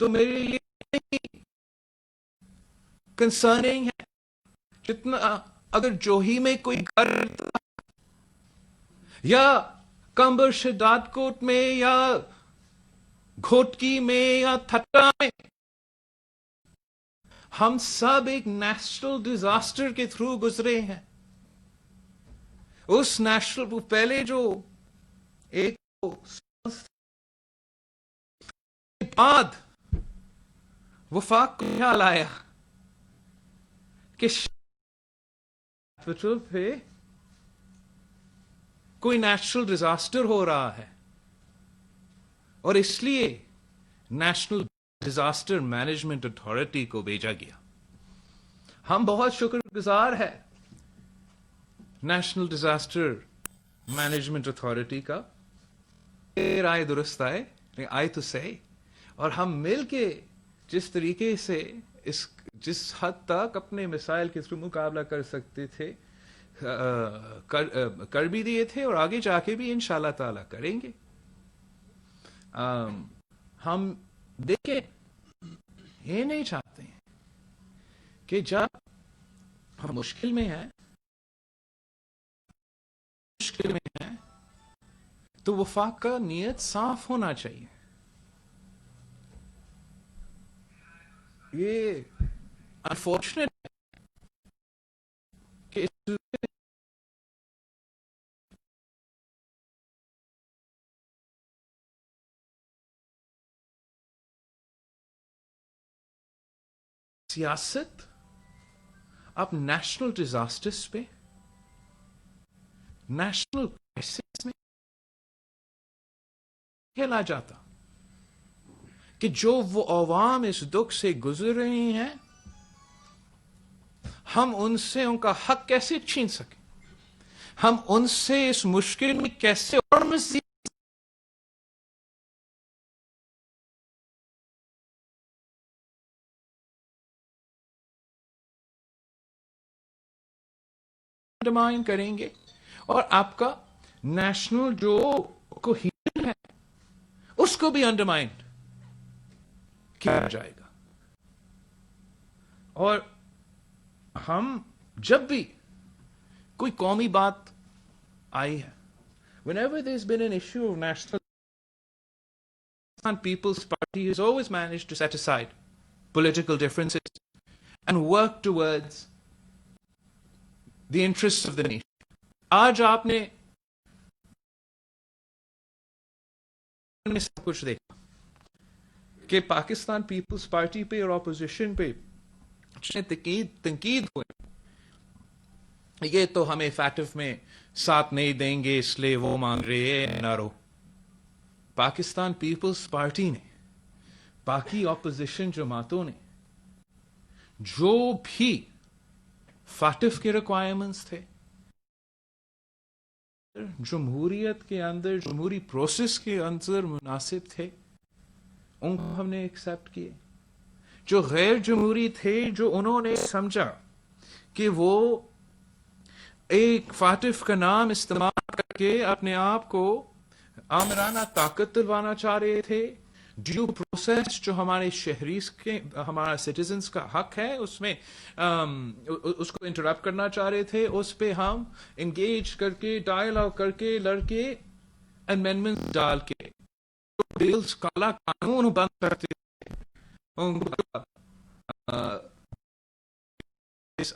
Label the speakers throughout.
Speaker 1: تو میرے لیے کنسرننگ ہے جتنا اگر جوہی میں کوئی گھر یا کمبر شداد کوٹ میں یا گھوٹکی میں یا تھٹا میں ہم سب ایک نیشنل ڈیزاسٹر کے تھرو گزرے ہیں. اس نیشنل پہلے جو ایک بعد وفاق کو خیال آیا کہ ہاسپٹل پہ کوئی نیچرل ڈیزاسٹر ہو رہا ہے اور اس لیے نیشنل ڈیزاسٹر مینجمنٹ اتھارٹی کو بھیجا گیا. ہم بہت شکر گزار ہے نیشنل ڈیزاسٹر مینجمنٹ اتھارٹی کا. رائے درست آئے تو صحیح. اور ہم مل کے جس طریقے سے جس حد تک اپنے مسائل کے تھرو مقابلہ کر سکتے تھے کر بھی دیے تھے اور آگے جا کے بھی انشاءاللہ تعالی کریں گے. ہم دیکھیں یہ نہیں چاہتے ہیں کہ جب ہم مشکل میں ہیں تو وفاق کا نیت صاف ہونا چاہیے. یہ انفارچونیٹ ہے کہ سیاست اب نیشنل ڈیزاسٹرز پہ نیشنل کرائسس میں کھیلا جاتا کہ جو وہ عوام اس دکھ سے گزر رہی ہیں ہم ان سے ان کا حق کیسے چھین سکیں, ہم ان سے اس مشکل میں کیسے اور مزید انڈرمائن کریں گے اور آپ کا نیشنل جو کوہیژن ہے اس کو بھی انڈرمائن کیا جائے گا. اور ہم جب بھی کوئی قومی بات آئی ہے whenever there's been an issue of national People's Party has always managed to set aside political differences and work towards the interests of the nation. آج آپ نے سب کچھ دیکھا کہ پاکستان پیپلز پارٹی پہ اور اپوزیشن پہ تنقید ہوئے یہ تو ہمیں فیٹف میں ساتھ نہیں دیں گے اس لیے وہ مانگ رہے ہیں نارو. پاکستان پیپلز پارٹی نے باقی اپوزیشن جماعتوں نے جو بھی فیٹف کے ریکوائرمنٹس تھے جمہوریت کے اندر جمہوری پروسیس کے اندر مناسب تھے ان کو ہم نے ایکسپٹ کیے. جو غیر جمہوری تھے جو انہوں نے سمجھا کہ وہ ایک فاٹف کا نام استعمال کر کے اپنے آپ کو آمرانہ طاقت دلوانا چاہ رہے تھے, ڈیو پروسیس جو ہمارے شہری کے ہمارا سٹیزنز کا حق ہے اس میں اس کو انٹرپٹ کرنا چاہ رہے تھے, اس پہ ہم انگیج کر کے ڈائلاگ کر کے لڑ کے امینڈمنٹ ڈال کے بلز کالا قانون بند کرتے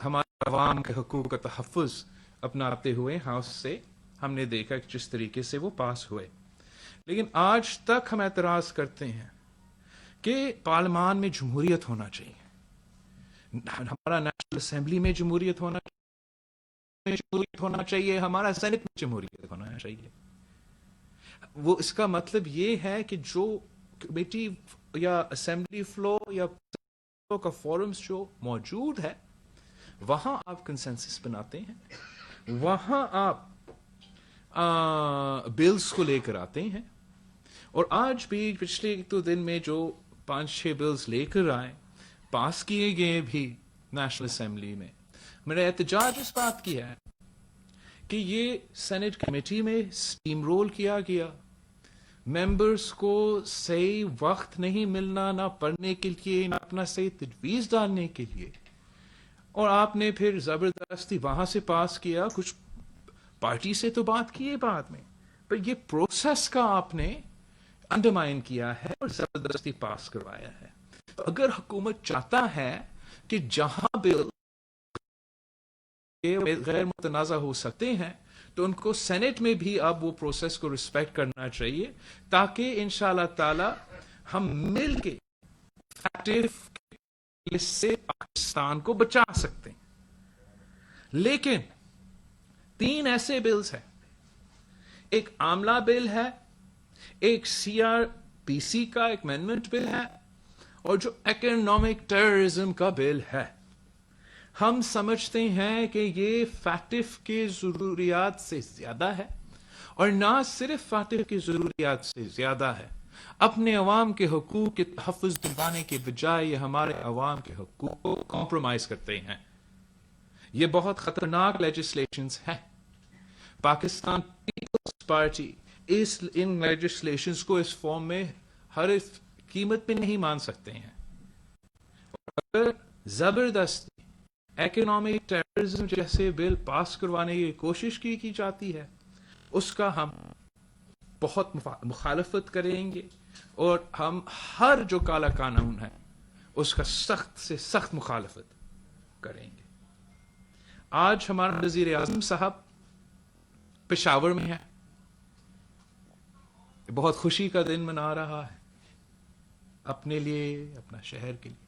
Speaker 1: ہمارے عوام کے حقوق کا تحفظ اپناتے ہوئے ہاؤس سے ہم نے دیکھا کہ جس طریقے سے وہ پاس ہوئے. لیکن آج تک ہم اعتراض کرتے ہیں کہ پارلیمان میں جمہوریت ہونا چاہیے, ہمارا نیشنل اسمبلی میں جمہوریت ہونا چاہیے, ہمارا سینٹ میں جمہوریت ہونا چاہیے. وہ اس کا مطلب یہ ہے کہ جو کمیٹی یا اسمبلی فلو یا کا فورمز جو موجود ہے وہاں آپ کنسنسس بناتے ہیں, وہاں آپ بلز کو لے کر آتے ہیں. اور آج بھی پچھلے 2 دن میں جو 5-6 بلز لے کر آئے پاس کیے گئے بھی نیشنل اسمبلی میں, میرا احتجاج اس بات کی ہے کہ یہ سینٹ کمیٹی میں اسٹیم رول کیا گیا, ممبرس کو صحیح وقت نہیں ملنا، نہ پڑھنے کے لیے، نہ اپنا صحیح تجویز ڈالنے کے لیے، اور آپ نے پھر زبردستی وہاں سے پاس کیا. کچھ پارٹی سے تو بات کی ہے بعد میں، پر یہ پروسیس کا آپ نے انڈرمائن کیا ہے اور زبردستی پاس کروایا ہے. اگر حکومت چاہتا ہے کہ جہاں بل غیر متنازع ہو سکتے ہیں تو ان کو سینٹ میں بھی اب وہ پروسیس کو رسپیکٹ کرنا چاہیے، تاکہ انشاءاللہ تعالی ہم مل کے اس سے پاکستان کو بچا سکتے ہیں. لیکن 3 ایسے بلز ہیں، ایک عاملہ بل ہے، ایک CRPC کا ایک امینڈمنٹ بل ہے، اور جو اکنامک ٹیررزم کا بل ہے. ہم سمجھتے ہیں کہ یہ فیکٹف کی ضروریات سے زیادہ ہے، اور نہ صرف فیکٹف کی ضروریات سے زیادہ ہے، اپنے عوام کے حقوق کے تحفظ دلوانے کے بجائے یہ ہمارے عوام کے حقوق کو کمپرومائز کرتے ہیں. یہ بہت خطرناک لیجسلیشنز ہیں. پاکستان پیپلز پارٹی ان لیجسلیشنز کو اس فارم میں ہر قیمت پہ نہیں مان سکتے ہیں. اگر زبردستی اکنامک ٹیررزم جیسے بل پاس کروانے کی کوشش کی جاتی ہے، اس کا ہم بہت مخالفت کریں گے، اور ہم ہر جو کالا قانون ہے اس کا سخت سے سخت مخالفت کریں گے. آج ہمارا وزیر اعظم صاحب پشاور میں ہے، بہت خوشی کا دن منا رہا ہے اپنے لیے، اپنا شہر کے لیے،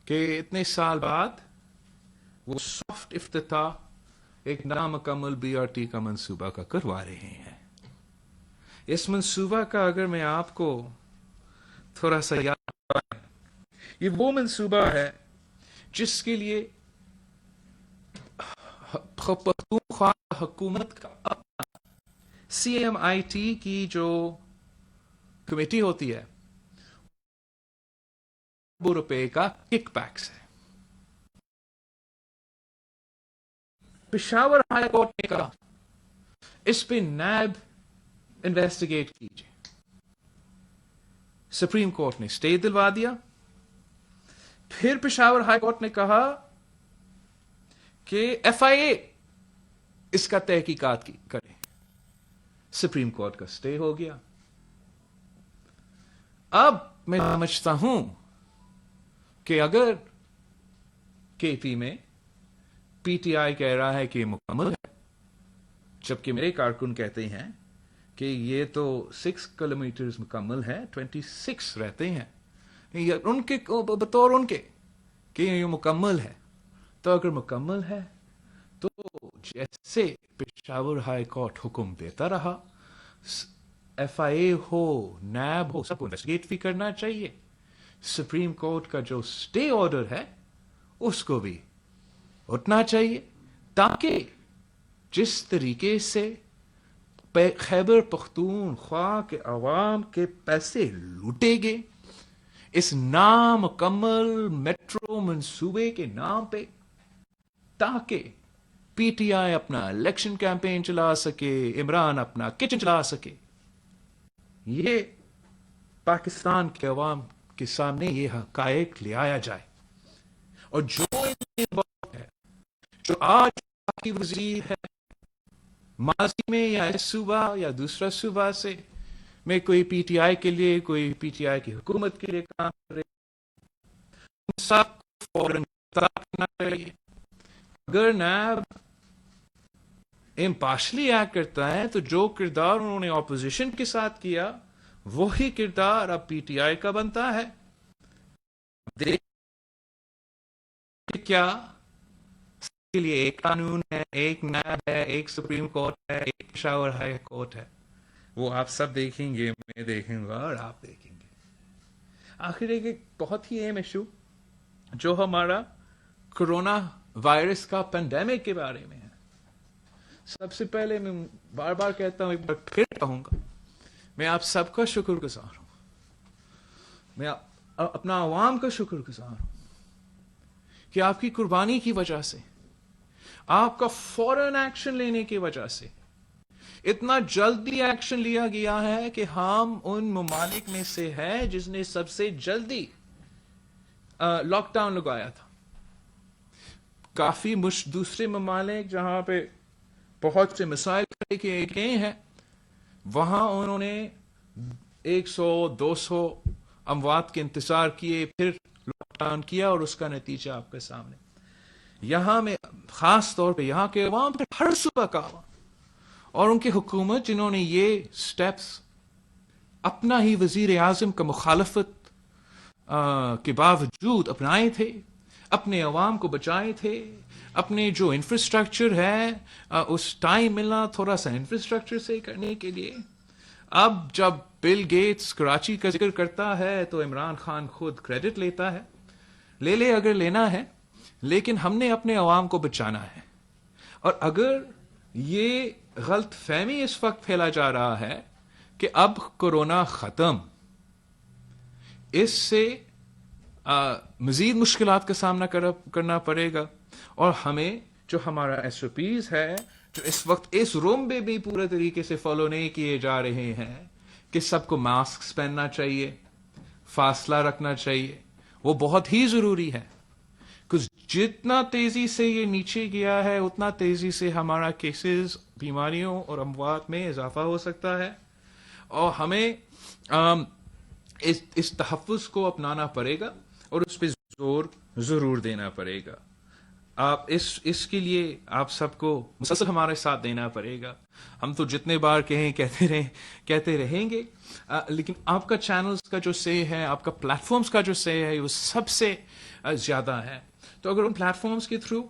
Speaker 1: کہ اتنے سال بعد وہ سافٹ افتتاح ایک نامکمل BRT کا منصوبہ کا کروا رہے ہیں. اس منصوبہ کا اگر میں آپ کو تھوڑا سا یاد کروں، یہ وہ منصوبہ ہے جس کے لیے پختونخوا حکومت کا CMIT کی جو کمیٹی ہوتی ہے ₹100 کا کک بیکس ہے. پشاور ہائی کورٹ نے کہا اس پہ نیب انویسٹیگیٹ کیجیے. سپریم کورٹ نے سٹے دلوا دیا. پھر پشاور ہائی کورٹ نے کہا کہ FIA اس کا تحقیقات کرے. سپریم کورٹ کا سٹے ہو گیا. اب میں سمجھتا ہوں کہ اگر KP میں PTI کہہ رہا ہے کہ یہ مکمل ہے، جبکہ میرے کارکن کہتے ہیں کہ یہ تو 6 کلومیٹر مکمل ہے، 26 رہتے ہیں ان کے بطور ان کے کہ یہ مکمل ہے. تو اگر مکمل ہے تو جیسے پشاور ہائی کورٹ حکم دیتا رہا، FIA ہو، نیب ہو، سب کو انویسٹیگیٹ بھی کرنا چاہیے. سپریم کورٹ کا جو سٹے آرڈر ہے اس کو بھی اٹھنا چاہیے، تاکہ جس طریقے سے خیبر پختونخوا کے عوام کے پیسے لوٹے گئے اس نامکمل میٹرو منصوبے کے نام پہ، تاکہ PTI اپنا الیکشن کیمپین چلا سکے، عمران اپنا کچن چلا سکے، یہ پاکستان کے عوام کے سامنے یہ حقائق لے آیا جائے. اور جو جو آج کی وزیر ہے، ماضی میں یا اس صوبہ یا دوسرا صوبہ سے میں کوئی PTI کے لیے، کوئی PTI کی حکومت کے لیے کام کر رہے، ان سب کو فوراً کرنا چاہیے. اگر نیب امپارشلی ایکٹ کرتا ہے تو جو کردار انہوں نے اپوزیشن کے ساتھ کیا وہی کردار اب PTI کا بنتا ہے. کیا کے لیے ایک قانون ہے، ایک نیب ہے، ایک سپریم کورٹ ہے، ایک پشاور ہائی کورٹ ہے. وہ آپ سب دیکھیں گے، میں دیکھوں گا اور آپ دیکھیں گے. آخر ایک بہت ہی اہم ایشو جو ہمارا کرونا وائرس کا پینڈیمک کے بارے میں ہے. سب سے پہلے میں بار بار کہتا ہوں، ایک بار پھر کہوں گا، میں آپ سب کا شکر گزار ہوں، میں اپنا عوام کا شکر گزار ہوں کہ آپ کی قربانی کی وجہ سے، آپ کا فوراً ایکشن لینے کی وجہ سے اتنا جلدی ایکشن لیا گیا ہے کہ ہم ان ممالک میں سے ہے جس نے سب سے جلدی لاک ڈاؤن لگایا تھا. کافی دوسرے ممالک جہاں پہ بہت سے مسائل کھڑے کیے گئے ہیں وہاں انہوں نے 100-200 اموات کے انتظار کیے, پھر لاک ڈاؤن کیا, اور اس کا نتیجہ آپ کے سامنے. یہاں میں خاص طور پہ یہاں کے عوام پہ ہر صبح کا عوام اور ان کی حکومت جنہوں نے یہ سٹیپس اپنا ہی وزیر اعظم کا مخالفت کے باوجود اپنائے تھے, اپنے عوام کو بچائے تھے, اپنے جو انفراسٹرکچر ہے اس ٹائم ملنا تھوڑا سا انفراسٹرکچر سے کرنے کے لیے. اب جب بل گیٹس کراچی کا ذکر کرتا ہے تو عمران خان خود کریڈٹ لیتا ہے, لے اگر لینا ہے, لیکن ہم نے اپنے عوام کو بچانا ہے. اور اگر یہ غلط فہمی اس وقت پھیلا جا رہا ہے کہ اب کورونا ختم, اس سے مزید مشکلات کا سامنا کرنا پڑے گا, اور ہمیں جو ہمارا ایس او پیز ہے جو اس وقت اس روم میں بھی پورے طریقے سے فالو نہیں کیے جا رہے ہیں کہ سب کو ماسک پہننا چاہیے, فاصلہ رکھنا چاہیے, وہ بہت ہی ضروری ہے. کچھ جتنا تیزی سے یہ نیچے گیا ہے اتنا تیزی سے ہمارا کیسز, بیماریوں اور اموات میں اضافہ ہو سکتا ہے, اور ہمیں اس تحفظ کو اپنانا پڑے گا اور اس پہ زور ضرور دینا پڑے گا. آپ اس کے لیے آپ سب کو مسلسل ہمارے ساتھ دینا پڑے گا. ہم تو جتنے بار کہتے رہیں گے, لیکن آپ کا چینلز کا جو سے ہے, آپ کا پلیٹ فارمز کا جو سے ہے, وہ سب سے زیادہ ہے. تو اگر ان پلیٹ فارمز کے تھرو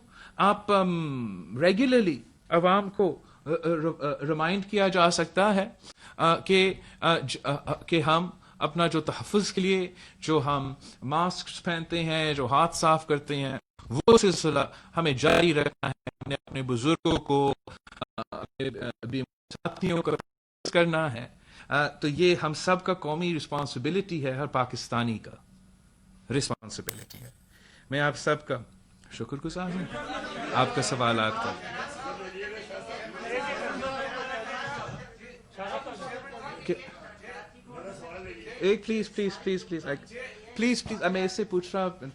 Speaker 1: آپ ریگولرلی عوام کو ریمائنڈ کیا جا سکتا ہے کہ ہم اپنا جو تحفظ کے لیے جو ہم ماسک پہنتے ہیں, جو ہاتھ صاف کرتے ہیں, وہ سلسلہ ہمیں جاری رکھنا ہے. ہمیں اپنے بزرگوں کو, ساتھیوں کو کرنا ہے. تو یہ ہم سب کا قومی رسپانسبلٹی ہے, ہر پاکستانی کا رسپانسبلٹی ہے. میں آپ سب کا شکر گزار ہوں آپ کا سوالات کا. ایک پلیز میں اس سے پوچھ رہا ہوں.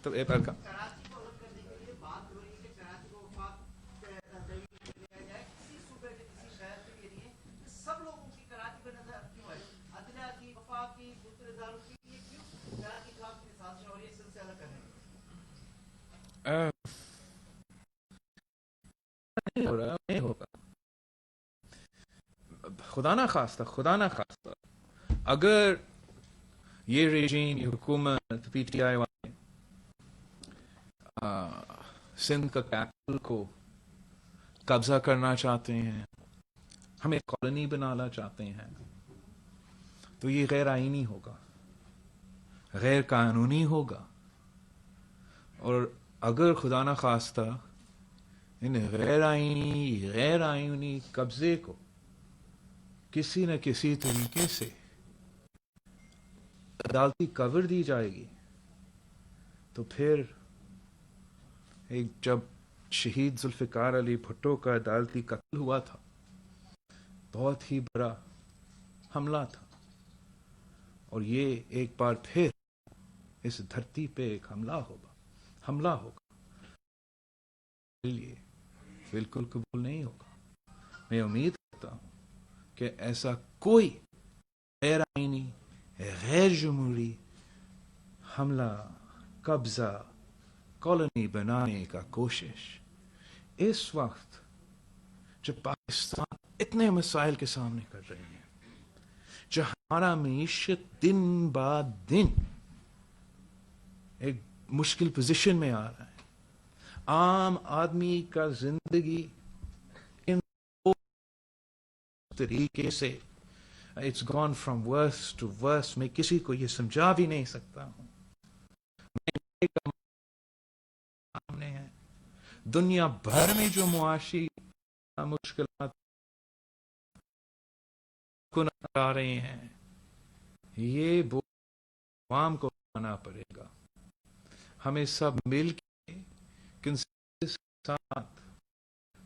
Speaker 1: نہیں ہوگا, خدا نہ خواستہ اگر یہ ریجیم, یہ حکومت, پی ٹی آئی والے سندھ کا کیپٹل کو قبضہ کرنا چاہتے ہیں, ہمیں کالونی بنانا چاہتے ہیں, تو یہ غیر آئینی ہوگا, غیر قانونی ہوگا. اور اگر خدا نہ خواستہ ان غیر آئینی قبضے کو کسی نہ کسی طریقے سے عدالتی کور دی جائے گی, تو پھر جب شہید ذوالفقار علی بھٹو کا عدالتی قتل ہوا تھا, بہت ہی بڑا حملہ تھا, اور یہ ایک بار پھر اس دھرتی پہ ایک حملہ ہوگا. یہ بالکل قبول نہیں ہوگا. میں امید کرتا ہوں کہ ایسا کوئی غیر آئینی, غیر جمہوری حملہ, قبضہ, کالونی بنانے کا کوشش اس وقت جب پاکستان اتنے مسائل کے سامنے کر رہے ہیں, جب ہمارا معیشت دن بعد دن ایک مشکل پوزیشن میں آ رہا ہے, عام آدمی کا زندگی ان طریقے سے it's gone from worse to worse, میں کسی کو یہ سمجھا بھی نہیں سکتا ہوں. دنیا بھر میں جو معاشی مشکلات کو نظر آ رہے ہیں, یہ عوام کو آنا پڑے گا. ہمیں سب مل کے کنسنسس کے ساتھ,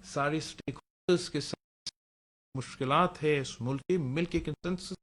Speaker 1: سارے اسٹیک ہولڈرز کے ساتھ مشکلات ہے اس ملک کے مل کے کنسنسس